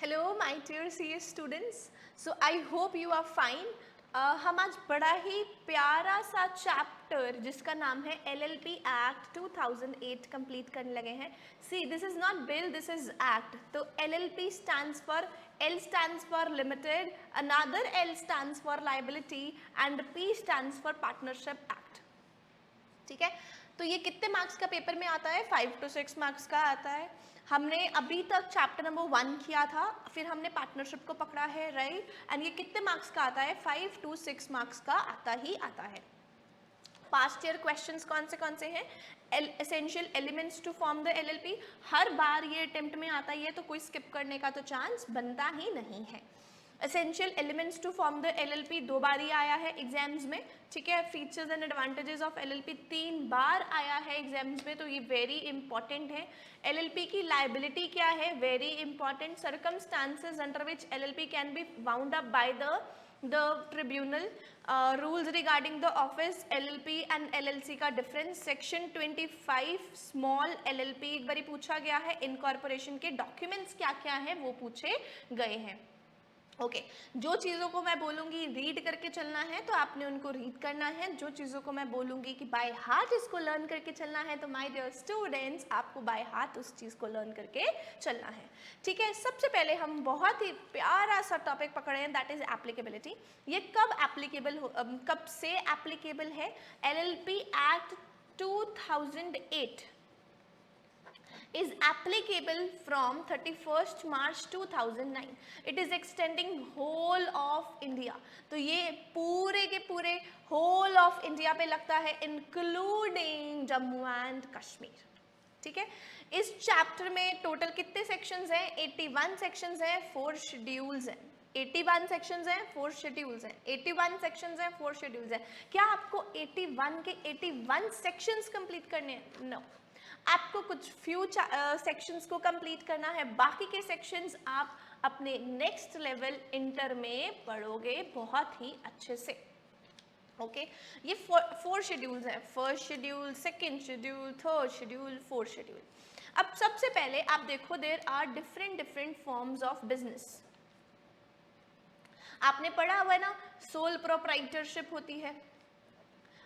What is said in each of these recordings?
Hello my dear CA students, so I hope you are fine. हम आज बड़ा ही प्यारा सा चैप्टर जिसका नाम है एलएलपी एक्ट 2008 कंप्लीट करने लगे हैं। See this is not bill, this is act. तो LLP stands for, L stands for limited, another L stands for liability and P stands for partnership act. ठीक है, तो ये कितने मार्क्स का पेपर में आता है? 5 to 6 मार्क्स का आता है। हमने अभी तक चैप्टर नंबर 1 किया था, फिर हमने पार्टनरशिप को पकड़ा है, राइट। एंड ये कितने मार्क्स का आता है? 5 to 6 मार्क्स का आता ही आता है। पास्ट ईयर क्वेश्चंस कौन से हैं? Essential elements to form the LLP, हर बार ये अटेम्प्ट में आता ही है, तो कोई स्किप करने का तो चांस बनता ही नहीं है। Essential elements to form the LLP 2 बार ही आया है एग्जाम्स में, ठीक है। Features and advantages of LLP 3 बार आया है एग्जाम्स में, तो ये वेरी इंपॉर्टेंट है। एलएलपी की लाइबिलिटी क्या है? Very important. Circumstances under which LLP can be bound up by the tribunal, rules regarding the office, LLP and LLC का difference, section 25 small LLP एक बारी पूछा गया है। इनकॉर्पोरेशन के डॉक्यूमेंट्स क्या क्या है वो पूछे गए हैं। ओके, जो चीज़ों को मैं बोलूँगी रीड करके चलना है तो आपने उनको रीड करना है। जो चीज़ों को मैं बोलूँगी कि बाय हार्ट इसको लर्न करके चलना है, तो माय डियर स्टूडेंट्स आपको बाय हार्ट उस चीज़ को लर्न करके चलना है। ठीक है, सबसे पहले हम बहुत ही प्यारा सा टॉपिक पकड़े हैं, दैट इज एप्लीकेबिलिटी। ये कब एप्लीकेबल, कब से एप्लीकेबल है? LLP act 2008 is applicable from 31st March 2009. It is extending whole of India. तो ये पूरे के पूरे whole of India पे लगता है, including जम्मू एंड कश्मीर। ठीक है, इस चैप्टर में टोटल कितने सेक्शंस हैं? 81 सेक्शंस हैं, 4 शेड्यूल्स हैं। 81 सेक्शंस हैं, 4 शेड्यूल्स हैं। 81 सेक्शंस हैं, 4 शेड्यूल्स हैं। क्या आपको 81 के 81 सेक्शंस कंप्लीट करने हैं? नो, आपको कुछ फ्यू सेक्शंस को कंप्लीट करना है, बाकी के सेक्शंस आप अपने नेक्स्ट लेवल इंटर में पढ़ोगे बहुत ही अच्छे से। ओके, ये 4 शेड्यूल्स हैं, first schedule, second schedule, third schedule, fourth schedule. अब सबसे पहले आप देखो, there are different forms of business. आपने पढ़ा हुआ है ना, सोल प्रोप्राइटरशिप होती है,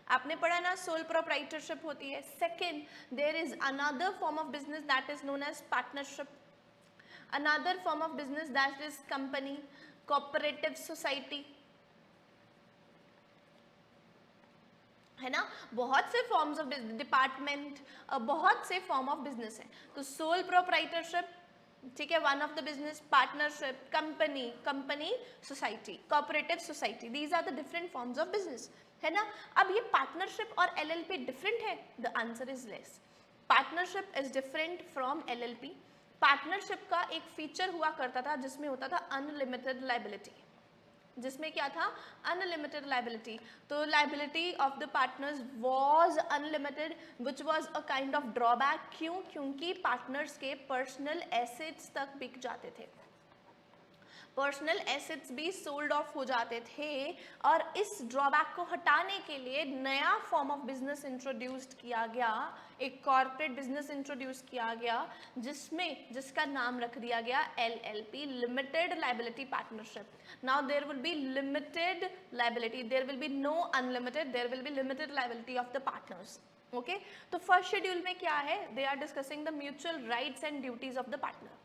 आपने पढ़ा ना, सोल प्रोप्राइटरशिप होती है। Second, there is another form of business that is known as partnership. Another form of business that is company, cooperative society, है ना। बहुत से फॉर्म्स ऑफ डिपार्टमेंट, बहुत से फॉर्म ऑफ बिजनेस है। तो सोल प्रोप्राइटरशिप, ठीक है, one of the business, partnership, company society, cooperative society, these are the different forms of business, है ना। अब ये पार्टनरशिप और एलएलपी डिफरेंट है? The answer is yes. Partnership is different from LLP. Partnership का एक फीचर हुआ करता था जिसमें होता था अनलिमिटेड लाइबिलिटी, जिसमें क्या था? Unlimited liability. तो liability of the partners was unlimited, which was a kind of drawback. क्यों? क्योंकि पार्टनर्स के पर्सनल एसेट्स तक बिक जाते थे, पर्सनल एसेट्स भी सोल्ड ऑफ हो जाते थे। और इस ड्रॉबैक को हटाने के लिए नया फॉर्म ऑफ बिजनेस इंट्रोड्यूस्ड किया गया, एक कॉर्पोरेट बिजनेस इंट्रोड्यूस किया गया, जिसका नाम रख दिया गया LLP, limited liability partnership. Now there will be limited liability, there will be no unlimited, there will be limited liability of the partners. Okay, तो फर्स्ट शेड्यूल में क्या है? They are discussing the mutual rights and duties of the partner,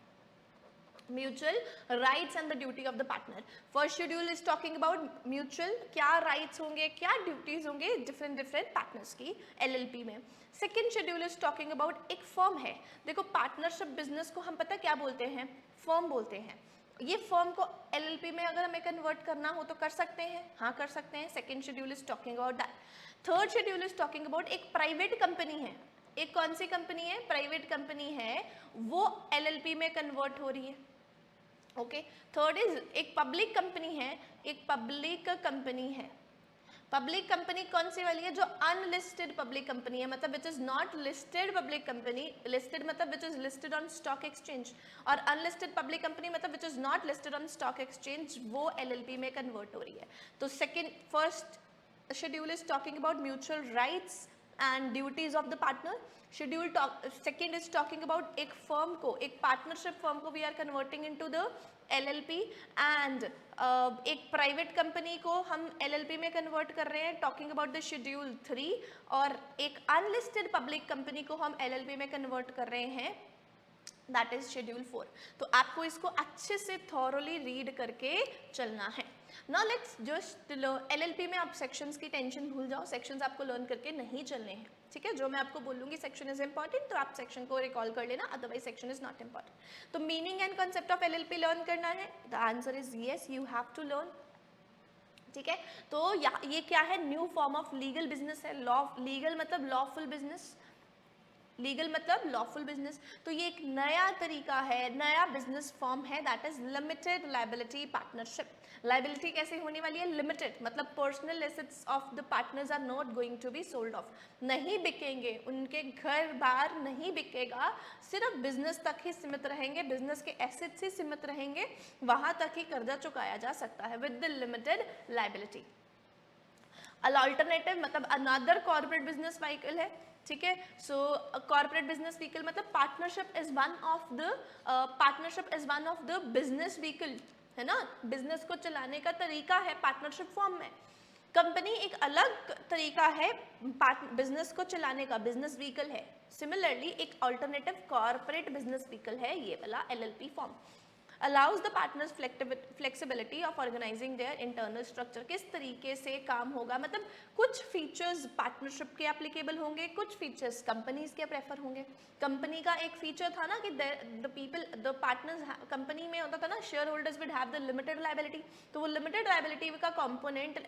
mutual rights and the duty of the partner. First schedule is talking about mutual, क्या rights होंगे, क्या duties होंगे different partners की LLP में। Second schedule is talking about एक firm है, देखो partnership business को हम पता क्या बोलते हैं? फर्म बोलते हैं। ये फर्म को LLP में अगर हमें कन्वर्ट करना हो तो कर सकते हैं, हाँ कर सकते हैं। Second schedule is talking about that. Third schedule is talking about एक प्राइवेट कंपनी है, एक कौन सी कंपनी है? प्राइवेट कंपनी है, वो LLP में कन्वर्ट हो रही है। ओके, थर्ड इज एक पब्लिक कंपनी है, एक पब्लिक कंपनी है। पब्लिक कंपनी कौन सी वाली है? जो अनलिस्टेड पब्लिक कंपनी है, मतलब which is not listed public company. Listed मतलब which is listed on stock exchange, और अनलिस्टेड पब्लिक कंपनी मतलब which is not listed on stock exchange, वो एलएलपी में कन्वर्ट हो रही है। तो first schedule is talking about mutual rights and duties of the partner. Schedule second is talking about एक firm को, एक पार्टनरशिप फर्म को we are converting into the LLP, and एक प्राइवेट कंपनी को हम LLP में कन्वर्ट कर रहे हैं, टॉकिंग अबाउट द शेड्यूल 3, और एक अनलिस्टेड पब्लिक कंपनी को हम LLP में कन्वर्ट कर रहे हैं, दैट इज शेड्यूल 4। तो आपको इसको अच्छे से थॉरोली रीड करके चलना है। नाउ लेट्स जस्ट LLP में आप सेक्शंस की टेंशन भूल जाओ, सेक्शंस आपको लर्न करके नहीं चलने हैं, ठीक है। जो मैं आपको बोलूंगी सेक्शन इज इंपॉर्टेंट तो आप सेक्शन को रिकॉल कर लेना, otherwise section is not important. तो meaning and concept of LLP learn करना है, the answer is yes, you have to learn, ठीक है। तो ये क्या है, new form of legal business है। लॉ, लीगल मतलब लॉफुल बिजनेस, लीगल मतलब लॉफुल बिजनेस। तो ये एक नया तरीका है, नया बिजनेस फॉर्म है, that is limited liability partnership. Liability कैसे होने वाली है, लिमिटेड, मतलब personal assets of the partners are not going to be sold off, नहीं बिकेंगे, उनके घर बार नहीं बिकेगा, सिर्फ बिजनेस तक ही सीमित रहेंगे, बिजनेस के एसेट्स ही सीमित रहेंगे, वहां तक ही कर्जा चुकाया जा सकता है with the limited liability. Alternative मतलब अनदर कॉर्पोरेट बिजनेस व्हीकल है, ठीक है। सो कॉर्पोरेट बिजनेस व्हीकल मतलब partnership is one of the business vehicle, है ना। बिजनेस को चलाने का तरीका है पार्टनरशिप फॉर्म में। कंपनी एक अलग तरीका है बिजनेस को चलाने का, बिजनेस व्हीकल है। सिमिलरली एक अल्टरनेटिव कॉर्पोरेट बिजनेस व्हीकल है ये वाला LLP form. allows the partners flexibility of organizing their internal structure। किस तरीके से काम होगा, मतलब कुछ फीचर्स पार्टनरशिप के एप्लीकेबल होंगे, कुछ फीचर्स कंपनीज के प्रेफर होंगे। कंपनी का एक फीचर था ना कि द पार्टनर्स, कंपनी में होता था ना shareholders with have the limited liability, तो वो लिमिटेड लायबिलिटी का कंपोनेंट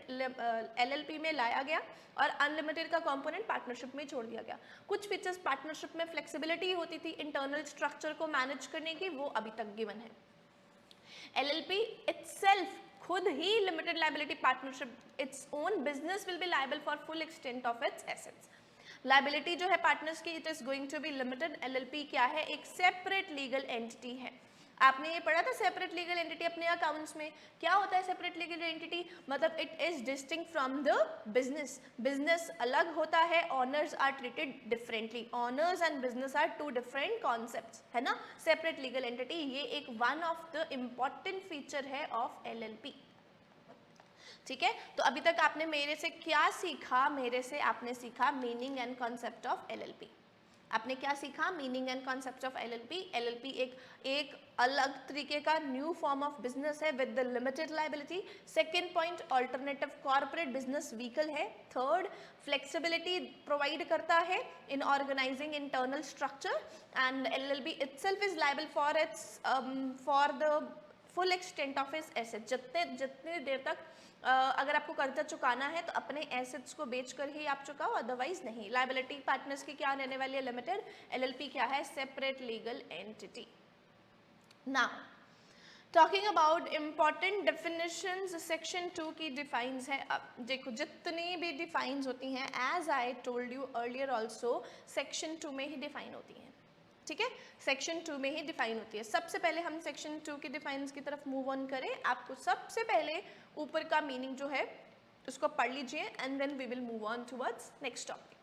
LLP में लाया गया और अनलिमिटेड का कंपोनेंट पार्टनरशिप में छोड़ दिया गया। कुछ फीचर्स पार्टनरशिप में फ्लेक्सिबिलिटी होती थी इंटरनल स्ट्रक्चर को मैनेज करने की, वो अभी तक गिवन है। LLP itself खुद ही limited liability partnership, its own business will be liable for full extent of its assets. Liability जो है पार्टनर्स की, it is going to be limited. LLP क्या है, एक सेपरेट लीगल एंटिटी है। आपने ये पढ़ा था सेपरेट लीगल एंटिटी अपने अकाउंट्स में, क्या होता है सेपरेट लीगल एंटिटी, मतलब it is distinct from the business. Business अलग होता है, owners are treated differently, owners and business are two different concepts, है ना। सेपरेट लीगल एंटिटी ये एक one of the important feature है ऑफ LLP, ठीक है। तो अभी तक आपने मेरे से क्या सीखा, मेरे से आपने सीखा meaning and concept of LLP। आपने क्या सीखा, meaning and concept of LLP। LLP एक अलग तरीके का न्यू फॉर्म ऑफ बिजनेस है with the limited liability. Second point, alternative corporate business vehicle है। थर्ड, फ्लेक्सिबिलिटी प्रोवाइड करता है in organising internal structure, and LLP itself is liable for the full extent of its asset. जितने देर तक अगर आपको कर्जा चुकाना है तो अपने एसेट्स को बेचकर ही आप चुकाओ, अदरवाइज नहीं। लायबिलिटी पार्टनर्स की क्या रहने वाली है, लिमिटेड। LLP क्या है, separate legal entity. Now talking about important definitions, section 2 की डिफाइंस है। अब देखो जितनी भी डिफाइंस होती हैं, as I told you earlier also, section 2 में ही डिफाइन होती हैं, ठीक है। सेक्शन 2 में ही डिफाइन होती है। सबसे पहले हम सेक्शन 2 की डिफाइंस की तरफ मूव ऑन करें। आपको सबसे पहले ऊपर का मीनिंग जो है उसको पढ़ लीजिए, and then we will move on towards next topic.